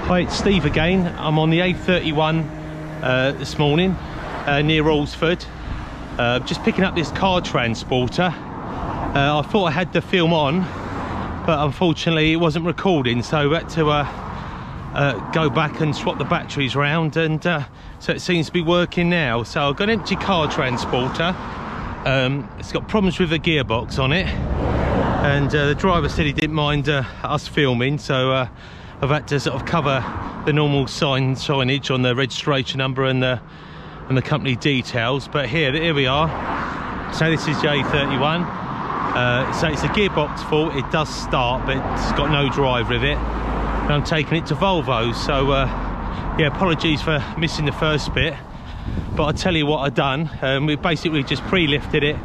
Hi, it's Steve again. I'm on the A31 this morning near Alresford, just picking up this car transporter. I thought I had the film on, but unfortunately it wasn't recording, so I had to go back and swap the batteries around, and so it seems to be working now. So I've got an empty car transporter. It's got problems with the gearbox on it, and the driver said he didn't mind us filming, so I've had to sort of cover the normal signage on the registration number and the company details. But here we are. So this is J31. So it's a gearbox fault. It does start, but it's got no drive with it. And I'm taking it to Volvo. So yeah, apologies for missing the first bit. But I'll tell you what I've done. We basically just pre-lifted it,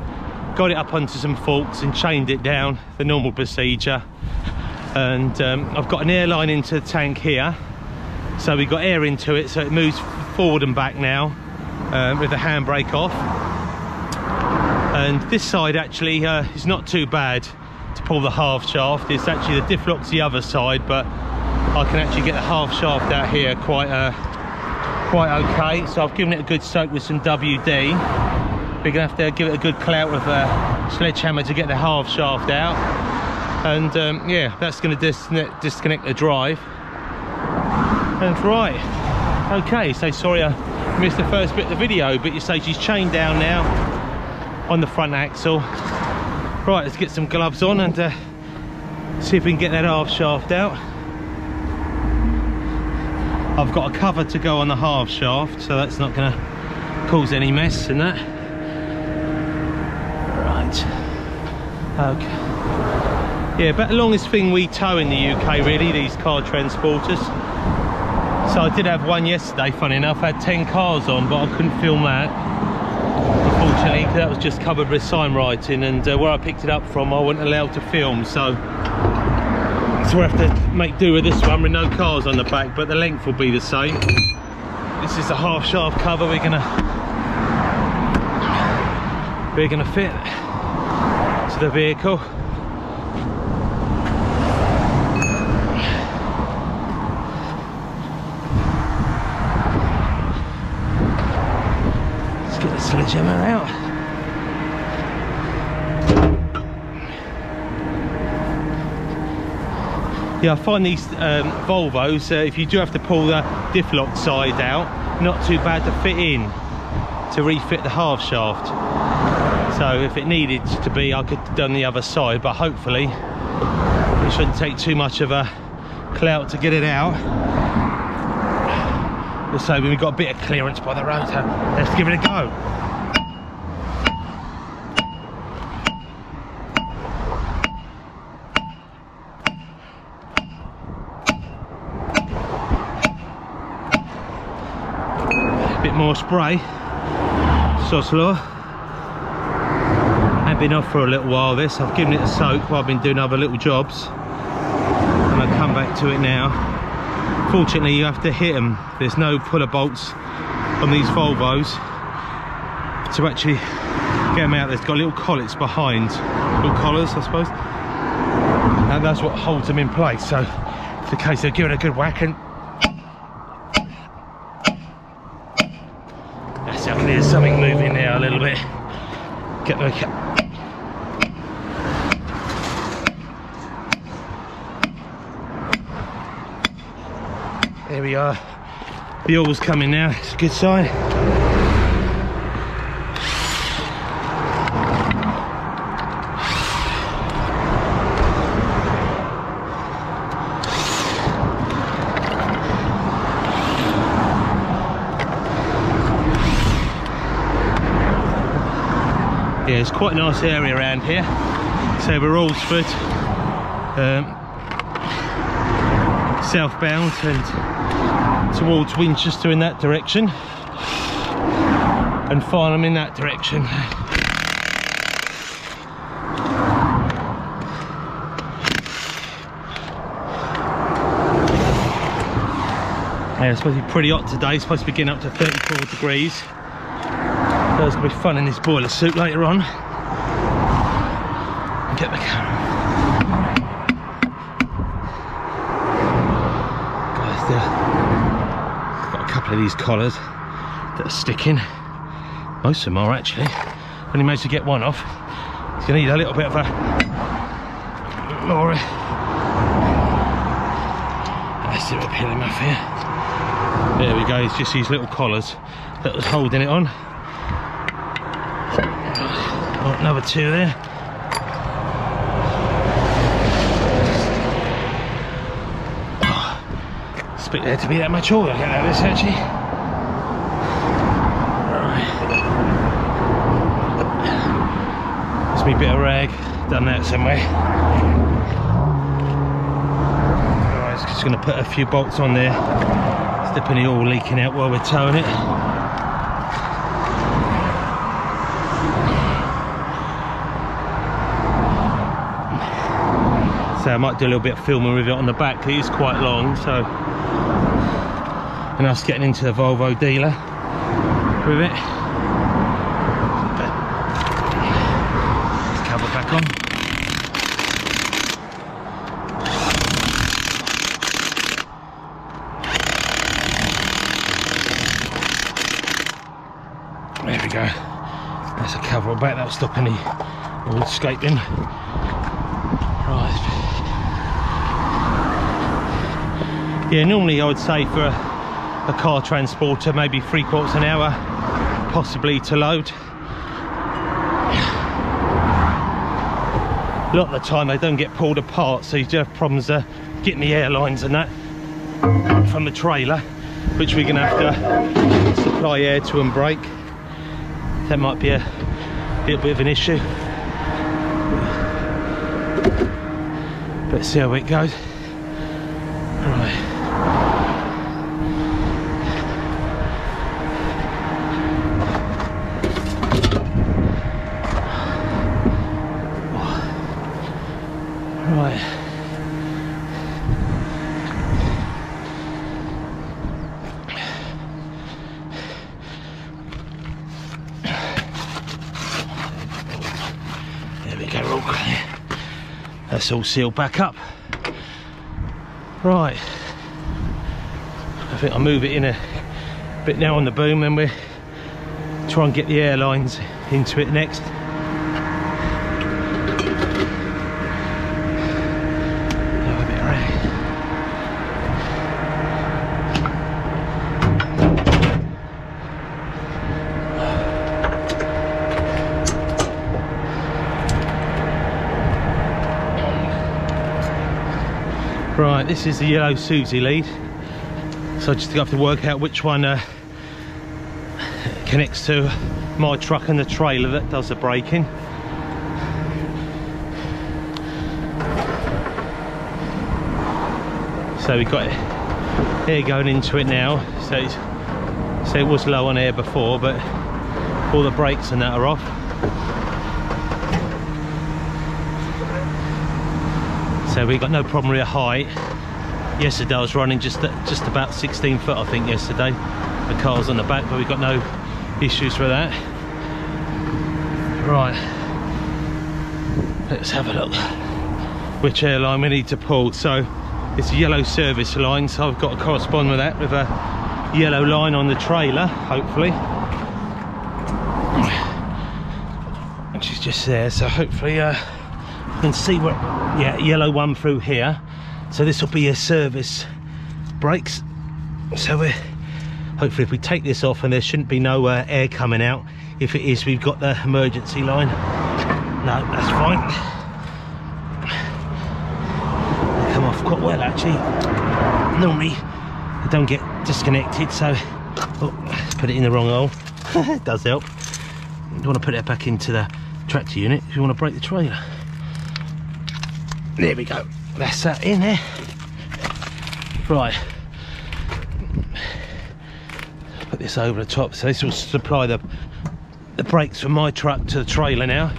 got it up onto some forks and chained it down, the normal procedure. And I've got an air line into the tank here, so we've got air into it, so it moves forward and back now with the handbrake off. And this side actually is not too bad to pull the half shaft. It's actually the diff lock's the other side, but I can actually get the half shaft out here quite okay. So I've given it a good soak with some WD. We're gonna have to give it a good clout with a sledgehammer to get the half shaft out. And yeah, that's going to disconnect the drive. And right, okay, so sorry I missed the first bit of the video, but you say she's chained down now on the front axle. Right, let's get some gloves on and see if we can get that half shaft out. I've got a cover to go on the half shaft, so that's not going to cause any mess in that. Right, okay. Yeah, about the longest thing we tow in the UK, really, these car transporters. So I did have one yesterday, funny enough. I had 10 cars on, but I couldn't film that, unfortunately, because that was just covered with sign writing, and where I picked it up from, I wasn't allowed to film. So we'll have to make do with this one with no cars on the back, but the length will be the same. This is the half shaft cover we're gonna fit to the vehicle. Sledgehammer out. Yeah, I find these Volvos, if you do have to pull the diff lock side out, not too bad to fit in to refit the half shaft. So if it needed to be, I could have done the other side, but hopefully it shouldn't take too much of a clout to get it out. So we've got a bit of clearance by the rotor. Let's give it a go. A bit more spray. Soslo. I've been off for a little while this. I've given it a soak while I've been doing other little jobs. And I'll come back to it now. Fortunately, you have to hit them. There's no puller bolts on these Volvos to actually get them out. There's got little collets behind, little collars, I suppose, and that's what holds them in place. So it's a case of giving it a good whack, and that's how there's something moving there a little bit. Get the There we are. The oil's coming now. It's a good sign. Yeah, it's quite a nice area around here. So we're Alresford, southbound and towards Winchester in that direction, and Farnham in that direction. Yeah, it's supposed to be pretty hot today. It's supposed to be getting up to 34 degrees. So it's going to be fun in this boiler suit later on. Get the camera. God, got a couple of these collars that are sticking. Most of them are actually. Only managed to get one off. It's going to need a little bit of a more. Let's do a peel him off here. There we go. It's just these little collars that was holding it on. Oh, another two there. Expect there to be that much oil out of this actually. Right. Me bit of rag, done that somewhere. Right, just going to put a few bolts on there, stop any oil leaking out while we're towing it. So I might do a little bit of filming with it on the back. It is quite long, so. And us getting into the Volvo dealer with it. Cover back on. There we go. That's a cover back. That'll stop any oil escaping. Right. Yeah, normally I would say for a car transporter, maybe 3/4 an hour, possibly to load. A lot of the time they don't get pulled apart, so you do have problems getting the airlines and that from the trailer, which we're going to have to supply air to and brake. That might be a little bit of an issue. Let's see how it goes. Right. Right. There we go, all clear. That's all sealed back up. Right. I think I'll move it in a bit now on the boom, and we'll try and get the airlines into it next. Right, this is the yellow Susie lead, so I just have to work out which one connects to my truck and the trailer that does the braking. So we've got air going into it now, so it was low on air before, but all the brakes and that are off. So we got no problem with the height. Yesterday I was running just about 16 foot, I think, yesterday. The car's on the back, but we got no issues with that. Right, let's have a look which airline we need to pull. So it's a yellow service line, so I've got to correspond with that with a yellow line on the trailer, hopefully. Which is just there, so hopefully you can see what, yeah, yellow one through here. So this will be a service brakes. So we're hopefully, if we take this off, and there shouldn't be no air coming out. If it is, we've got the emergency line. No, that's fine. They come off quite well actually. Normally they don't get disconnected, so oh, put it in the wrong hole. It does help. You want to put it back into the tractor unit if you want to brake the trailer. There we go. That's that in there. Right. Put this over the top, so this will supply the brakes from my truck to the trailer now. So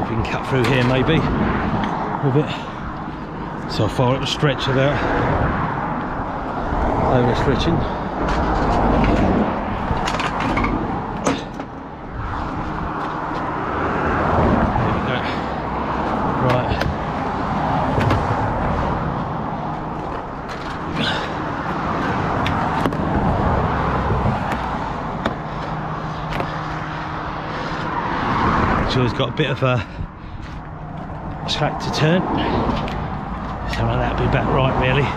if we can cut through here maybe with it. So far it will stretch without over stretching. There we go. got a bit of a track to turn, so that'll be about right really.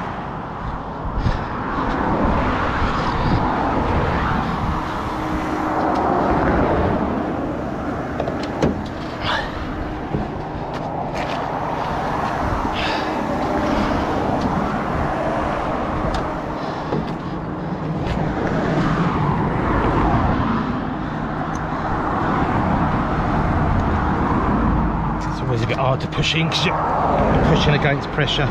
It's a bit hard to push in because you're pushing against pressure.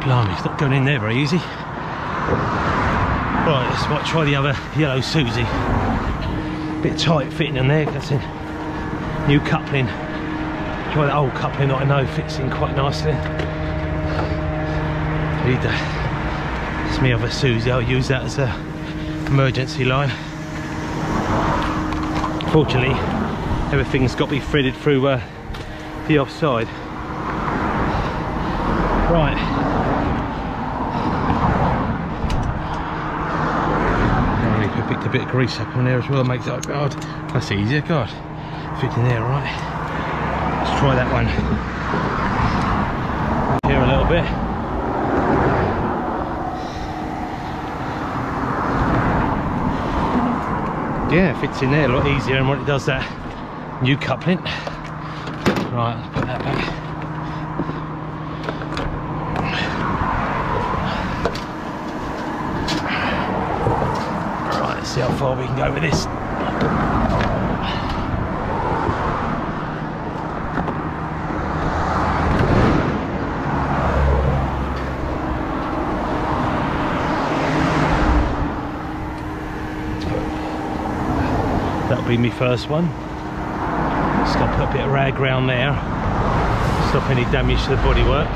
Blimey, it's not going in there very easy. Right, let's might try the other yellow Susie. Bit tight fitting in there, that's in new coupling. Try that old coupling that I know fits in quite nicely. It's me other Susie, I'll use that as a emergency line. Fortunately, everything's got to be threaded through the offside. Right. I picked a bit of grease up on there as well, makes it, oh God, that's easier, God. Fit in there, right. Let's try that one. Here a little bit. Yeah, it fits in there a lot easier than what it does that new coupling. Right, let's put that back. Right, let's see how far we can go with this. That'll be my first one. Just gonna put a bit of rag around there, stop any damage to the bodywork.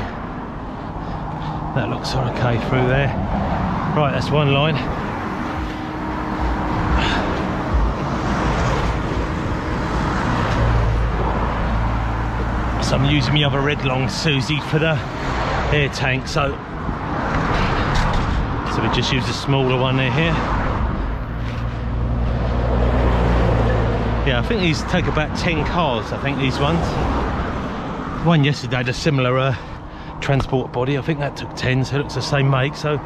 That looks okay through there. Right, that's one line. So I'm using my other red long Susie for the air tank, so we just use a smaller one there here. Yeah, I think these take about 10 cars, I think these ones. One yesterday had a similar transport body, I think that took 10, so it looks the same make, so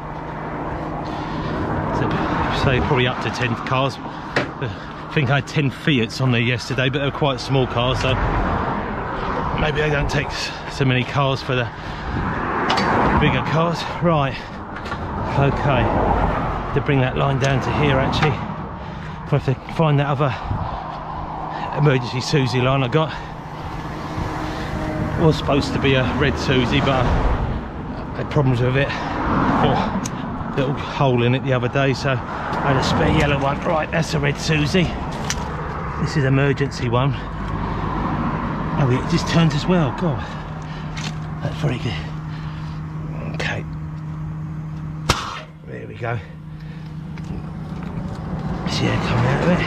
say probably up to 10 cars. I think I had 10 Fiats on there yesterday, but they're quite small cars, so maybe they don't take so many cars for the bigger cars. Right, okay, to bring that line down to here actually. I'll have to find that other emergency Susie line I got. It was supposed to be a red Susie, but I had problems with it. Oh, little hole in it the other day, so I had a spare yellow one. Right, that's a red Susie. This is emergency one. Oh, it just turns as well. God, that's very good. Okay, there we go. See air coming out of it.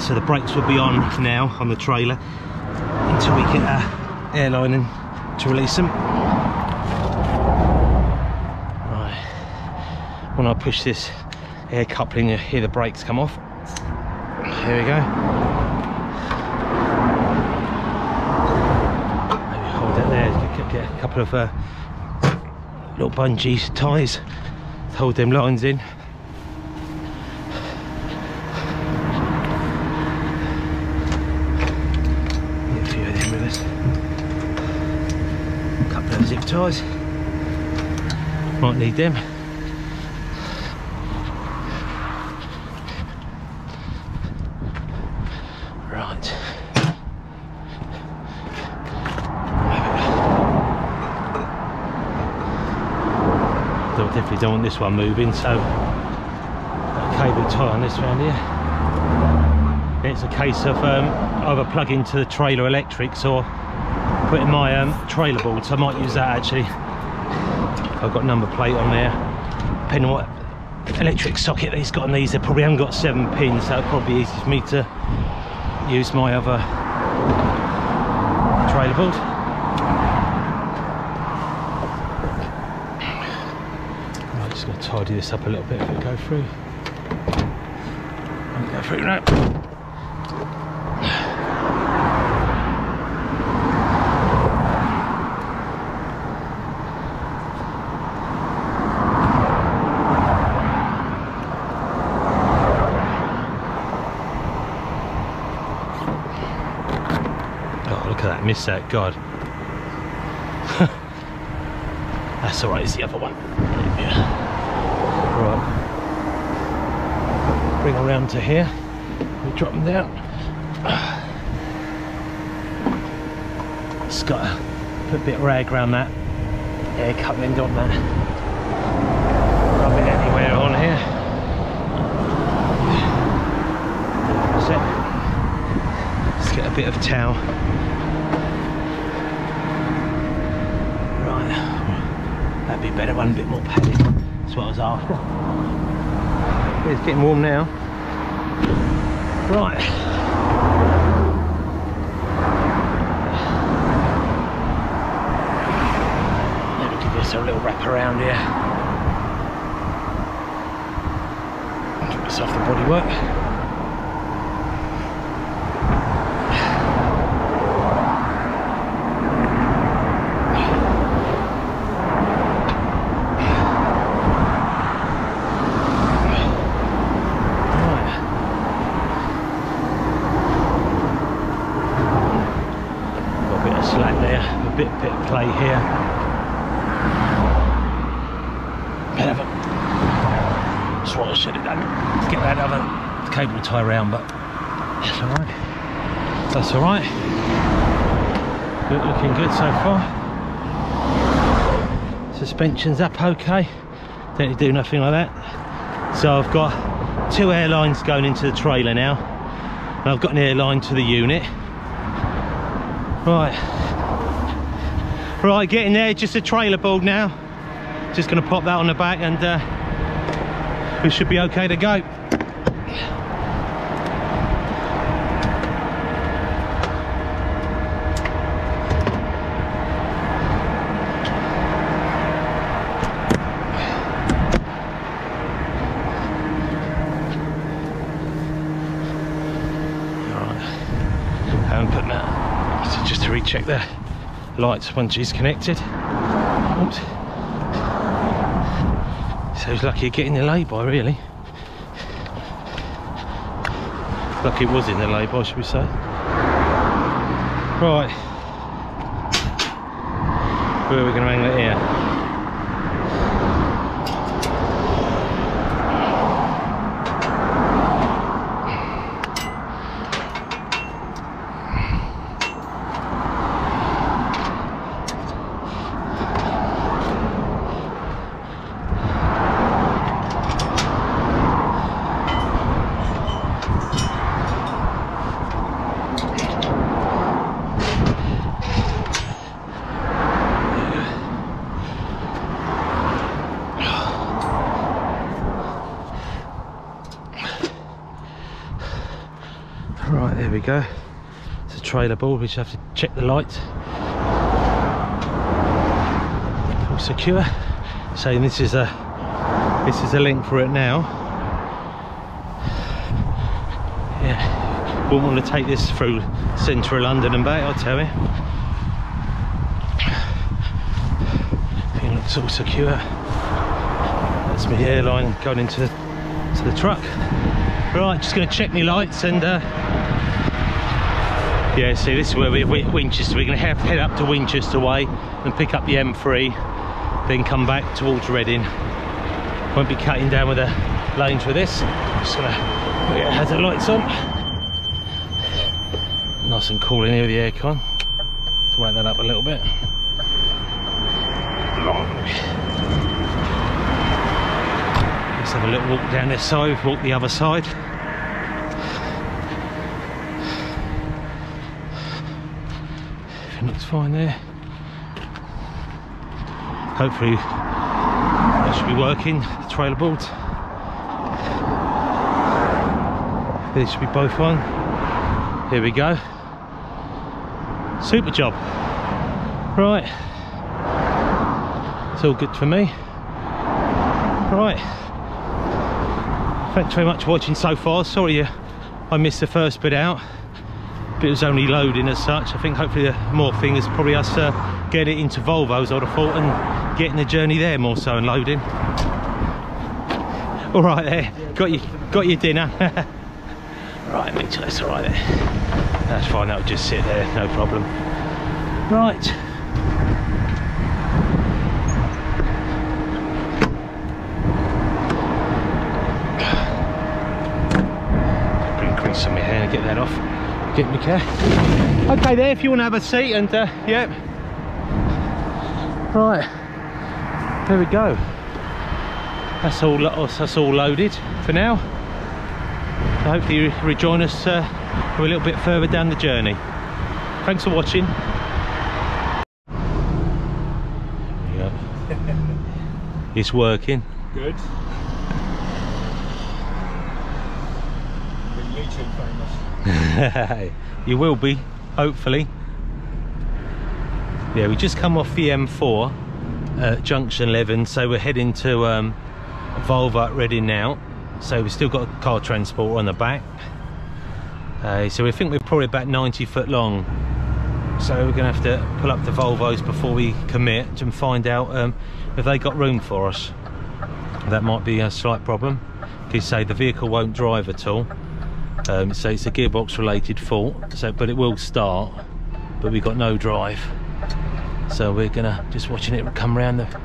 So the brakes will be on now on the trailer until we get our airline to release them. Right, when I push this air coupling, you hear the brakes come off. Here we go. Maybe hold that there, get a couple of little bungee ties to hold them lines in. Zip ties, might need them. Right, definitely don't want this one moving, so a cable tie on this round here. It's a case of either plug into the trailer electrics or put in my trailer board, so I might use that actually. I've got number plate on there. Depending on what electric socket they've got on these, they probably haven't got 7 pins, so it'll probably be easy for me to use my other trailer board. Right, just going to tidy this up a little bit if it go through. Won't go through now. Look at that, missed that, God. That's alright, it's the other one. Yeah. Right. Bring around to here. We drop them down. Just got to put a bit of rag around that air cup end on that. Rub it anywhere on here. That's it. Let's get a bit of towel. That'd be better, one a bit more padded. That's what I was after. It's getting warm now. Right. Let me give this a little wrap around here. Get this off the bodywork. Bit of play here. That's what I should have done. Get that other cable tie around, but that's alright. That's alright. Looking good so far. Suspension's up okay. Don't need to do nothing like that. So I've got 2 air lines going into the trailer now. And I've got an air line to the unit. Right. Right, getting there, just a trailer board now. Just going to pop that on the back and we should be okay to go. Alright, I haven't put that, so just to recheck there. Lights once she's connected. Oops. So it's lucky you're getting the lay-by, really. Lucky it was in the lay-by, should we say. Right. Where are we going to hang it here? Right, there we go. It's a trailer board. We just have to check the lights. All secure. So this is a link for it now. Yeah, wouldn't want to take this through centre of London and back, I'll tell you. Everything looks all secure. That's my airline going into the truck. Right, just going to check my lights and yeah, see, this is where we're Winchester. We're going to have to head up to Winchester way and pick up the M3, then come back towards Reading. Won't be cutting down with the lanes with this. Just going to put the hazard lights on. Nice and cool in here with the aircon. Let's whack that up a little bit. Let's have a little walk down this side, walk the other side. Everything looks fine there. Hopefully that should be working, the trailer boards. These should be both on. Here we go. Super job. Right. It's all good for me. Right. Thanks very much for watching so far. Sorry I missed the first bit out. But it was only loading as such. I think hopefully the more thing is probably us getting it into Volvos, I'd have thought, and getting the journey there more so and loading. All right there. Got your dinner. Right, make sure that's all right there. That's fine, that'll just sit there, no problem. Right. Bring grease on my hair and get that off. Get my car. Okay there, if you want to have a seat and yep. Right. There we go. That's all loaded for now. Hopefully you rejoin us a little bit further down the journey. Thanks for watching. Yep. It's working. Good. YouTube famous. You will be, hopefully. Yeah, we just come off the M4 junction 11, so we're heading to Volvo at Reading now. So we've still got a car transporter on the back. So we think we're probably about 90 foot long. So we're going to have to pull up the Volvos before we commit and find out if they got room for us. That might be a slight problem. Because say the vehicle won't drive at all. So it's a gearbox related fault. So but it will start, but we've got no drive. So we're gonna just watching it come around the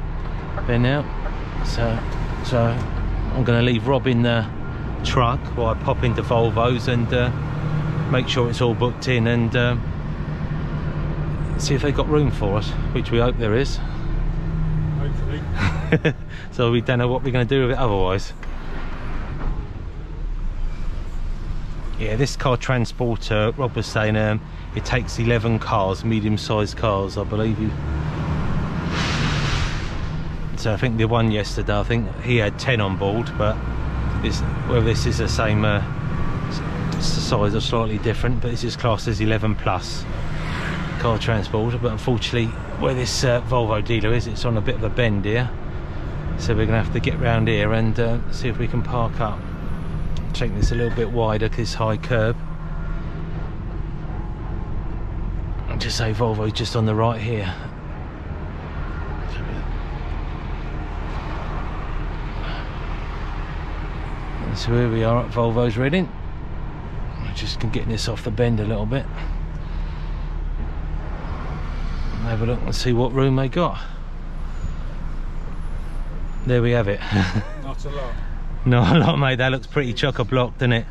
bend now. So I'm gonna leave Rob in the truck while I pop into Volvos and make sure it's all booked in and see if they got room for us, which we hope there is. Hopefully. So we don't know what we're gonna do with it otherwise. Yeah, this car transporter, Rob was saying it takes 11 cars, medium-sized cars, I believe. So I think the one yesterday, I think he had 10 on board, but whether this is the same size or slightly different, but this is classed as 11 plus car transporter. But unfortunately, where this Volvo dealer is, it's on a bit of a bend here, so we're gonna have to get round here and see if we can park up. Check this a little bit wider because it's high curb. I'll just say Volvo's just on the right here. And so here we are at Volvo's Reading. Just getting this off the bend a little bit. Have a look and see what room they got. There we have it. Not a lot. Not a lot, mate. That looks pretty chock-a-block, doesn't it?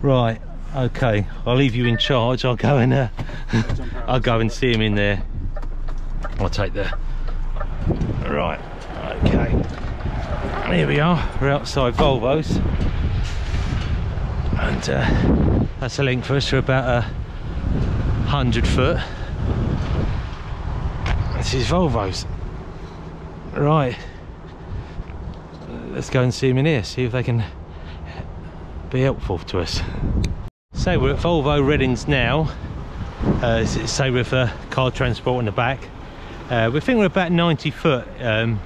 Right, okay. I'll leave you in charge. I'll go and I'll go and see him in there. I'll take the right. Okay. Here we are. We're outside Volvo's, and that's a link for us for about 100 foot. This is Volvo's. Right. Let's go and see them in here, see if they can be helpful to us. So we're at Volvo Readings now. So with a car transport in the back. We think we're about 90 foot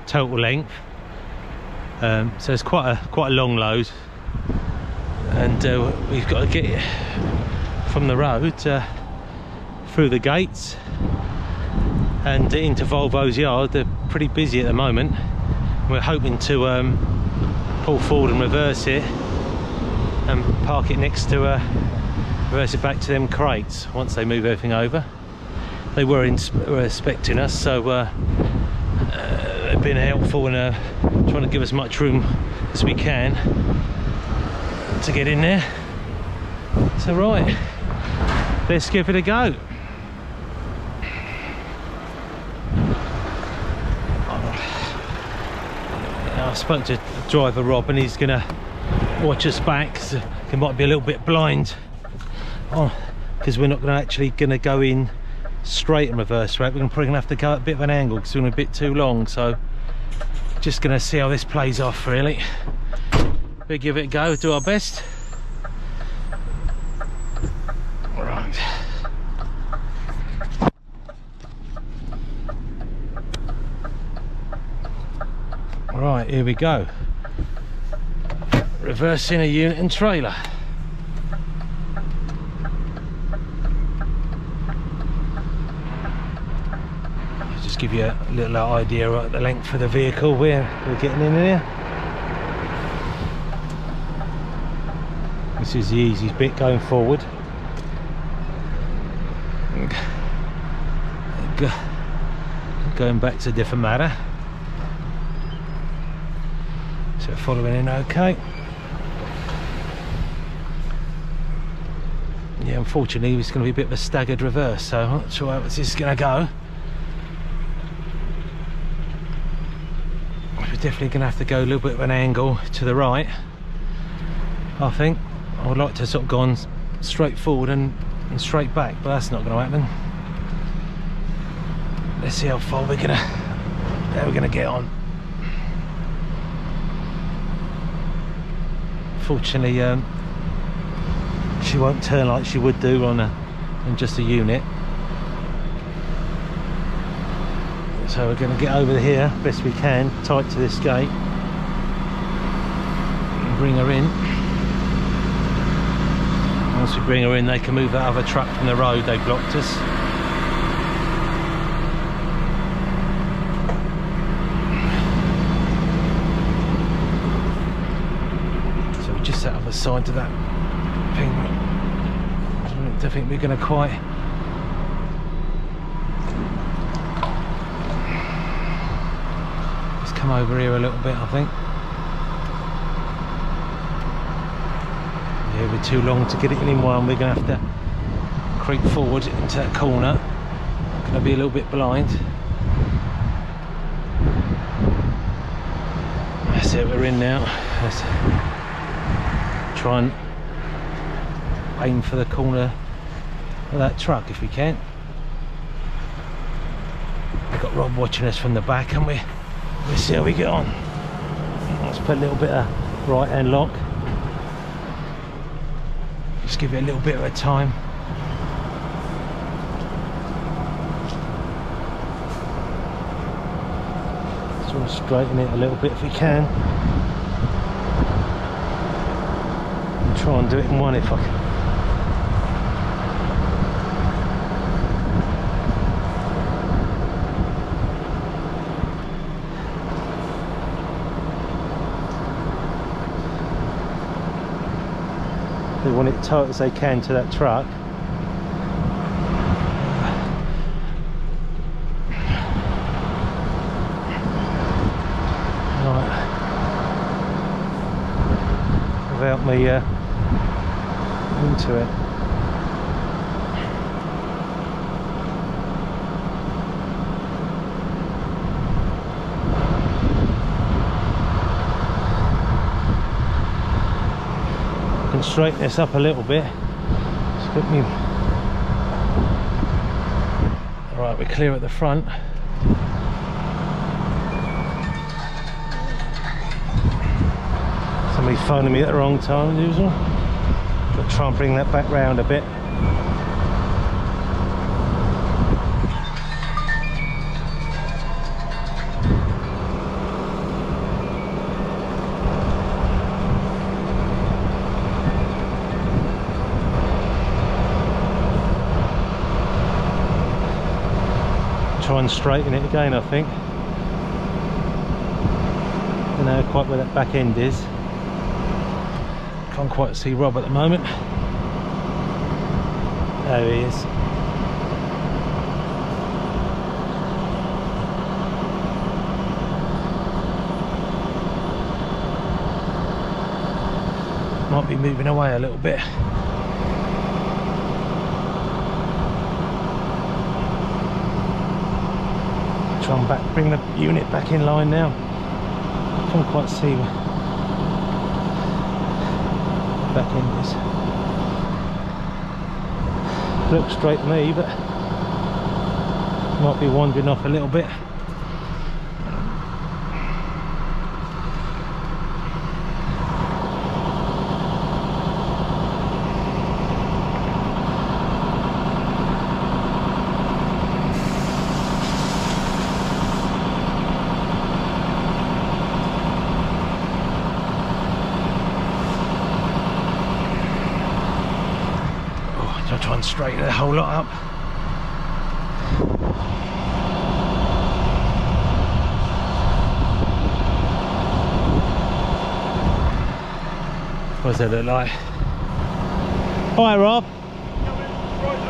total length. So it's quite a long load, and we've got to get it from the road through the gates and into Volvo's yard. They're pretty busy at the moment. We're hoping to pull forward and reverse it and park it next to reverse it back to them crates once they move everything over. They were expecting us, so they've been helpful and trying to give us much room as we can to get in there. So right, let's give it a go. I spoke to driver Rob and he's gonna watch us back, so it might be a little bit blind because we're not gonna go in straight and reverse right. We're probably gonna have to go at a bit of an angle because we're a bit too long, so just gonna see how this plays off really. We'll give it a go, do our best. Right, here we go. Reversing a unit and trailer. Just give you a little idea of the length of the vehicle we're getting in here. This is the easiest bit going forward. Going back to a different matter. So following in okay. Yeah, unfortunately it's going to be a bit of a staggered reverse, so I'm not sure how this is going to go. We're definitely going to have to go a little bit of an angle to the right, I think. I would like to sort of go on straight forward and straight back, but that's not going to happen. Let's see how far we're going to get on. Fortunately, she won't turn like she would do on just a unit. So we're going to get over here best we can, tight to this gate, and bring her in. Once we bring her in, they can move that other truck from the road. They blocked us. So we just set up aside to that thing. I don't think we're going to quite. Just come over here a little bit, I think. Yeah, we're too long to get it in one. We're going to have to creep forward into that corner. Going to be a little bit blind. That's it, we're in now. Let's try and aim for the corner of that truck if we can. We've got Rob watching us from the back, and we'll see how we get on. Let's put a little bit of right hand lock. Just give it a little bit of a time. Sort of straighten it a little bit if we can. And try and do it in one if I can. They want it tight as they can to that truck. Right. Without me into it. Straighten this up a little bit. Just put me. Alright, we're clear at the front. Somebody's phoning me at the wrong time as usual. But try and bring that back round a bit. Try and straighten it again, I think. I don't know quite where that back end is. Can't quite see Rob at the moment. There he is. Might be moving away a little bit. Try and bring the unit back in line now. I can't quite see where the back end is. Looks straight to me, but might be wandering off a little bit. straighten the whole lot up. What does that look like? Hi Rob. Right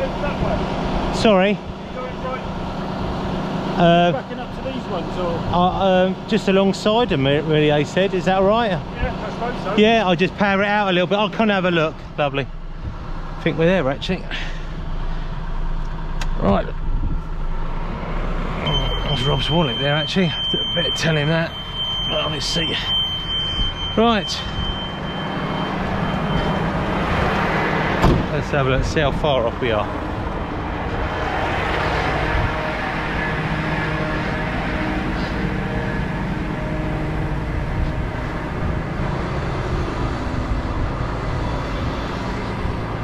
over that way. Sorry. Going right. Backing up to these ones, or? Just alongside them, really, they said. Is that all right? Yeah, I suppose so. Yeah, I'll just power it out a little bit. I'll come and have a look. Lovely. I think we're there, actually. Right. Oh, there's Rob's wallet there, actually. I better tell him that. Right, let's see. Right. Let's have a look, see how far off we are.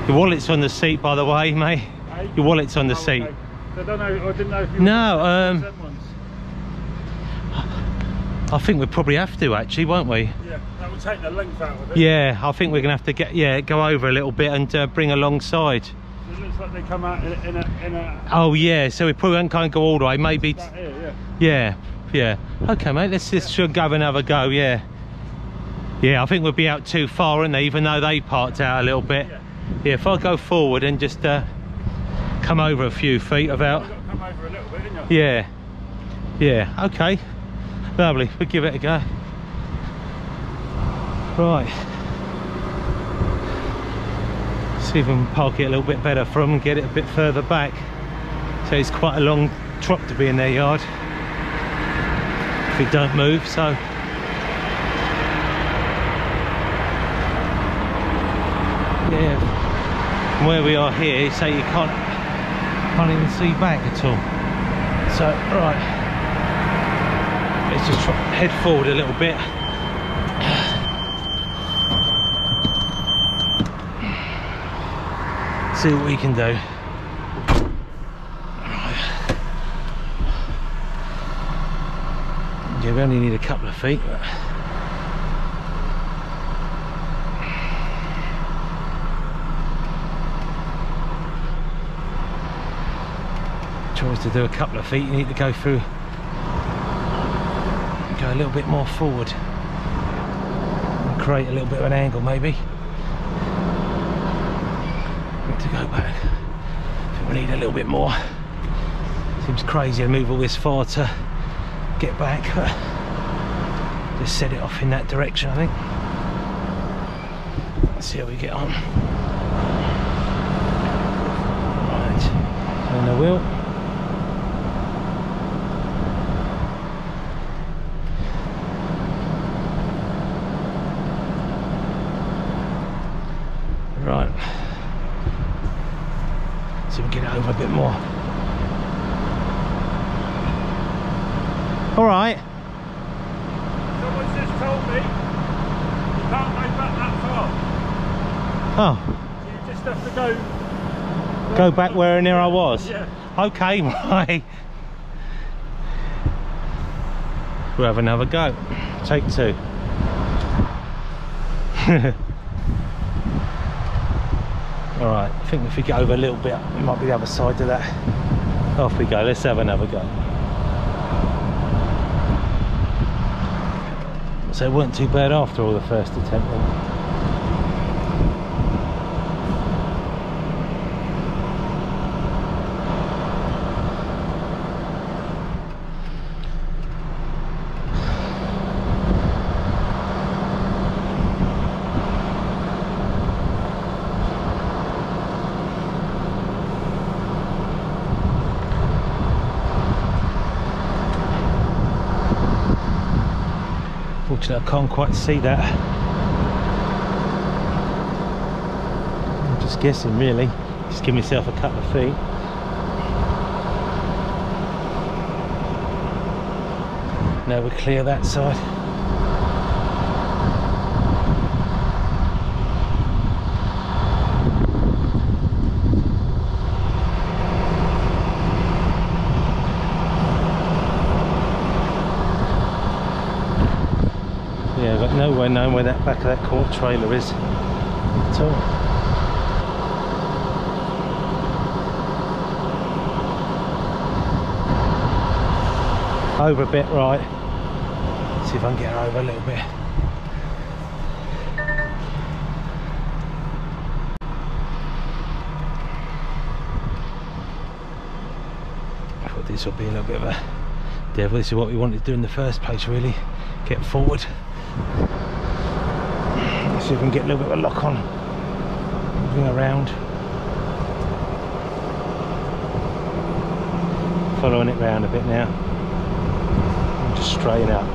Your wallet's on the seat, by the way, mate. Hey? Your wallet's on the seat. Okay. I don't know, I didn't know if you no, them ones. I think we probably have to, actually, won't we? Yeah, that would take the length out of it. Yeah, I think we're going to have to go over a little bit and bring alongside. It looks like they come out in a... Oh, yeah, so we probably can't go all the way, maybe... Here, yeah. Yeah. Okay, mate, let's just go have another go, yeah. Yeah, I think we'll be out too far, aren't they, even though they parked out a little bit. Yeah, if I go forward and just come over a few feet about... You've got to come over a little bit, didn't you? Yeah. Yeah, okay. Lovely, we'll give it a go. Right. See if we can park it a little bit better for them and get it a bit further back. So it's quite a long trot to be in their yard if it don't move, so... Yeah, from where we are here, so you can't even see back at all. So, right, let's just head forward a little bit. See what we can do. Right. Yeah, we only need a couple of feet. But... tries to do a couple of feet, you need to go through, go a little bit more forward and create a little bit of an angle maybe. Need to go back. I think we need a little bit more. Seems crazy to move all this far to get back, but just set it off in that direction, I think. Let's see how we get on. Right, turn the wheel. Right, see if we can get it over a bit more. All right. Someone just told me you can't go back that far. Oh. So you just have to Go back where near I was? Yeah. Okay, right. We'll have another go. Take two. Alright, I think if we get over a little bit, it might be the other side of that. Off we go, let's have another go. So it weren't too bad after all the first attempt then. Fortunately, I can't quite see that. I'm just guessing, really. Just give myself a couple of feet. Now we're clear that side. Yeah, I've got no way knowing where that back of that court trailer is at all. Over a bit, right. See if I can get her over a little bit. I thought this would be a little bit of a devil. This is what we wanted to do in the first place, really. Get forward. Let's see if we can get a little bit of a lock on. Moving around. Following it round a bit now. And just straighten out.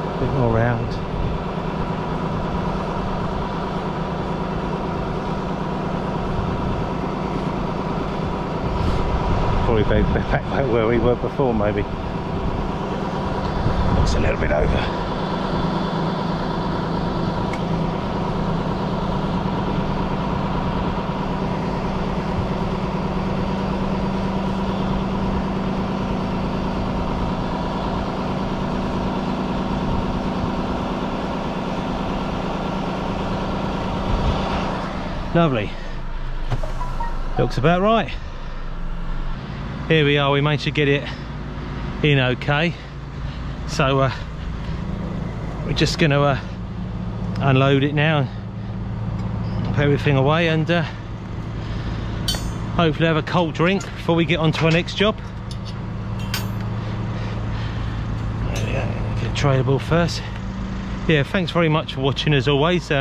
A bit more round. Probably back where we were before, maybe. Looks a little bit over. Lovely. Looks about right. Here we are, we managed to get it in okay. So we're just going to unload it now and put everything away, and hopefully have a cold drink before we get on to our next job. There we go. Get tradable first. Yeah, thanks very much for watching as always.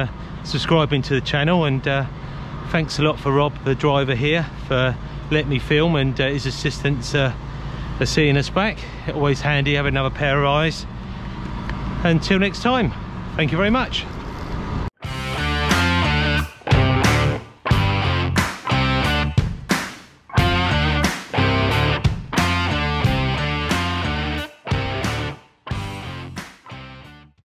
Subscribing to the channel, and thanks a lot for Rob, the driver here, for letting me film, and his assistants for seeing us back. Always handy having another pair of eyes. Until next time, thank you very much.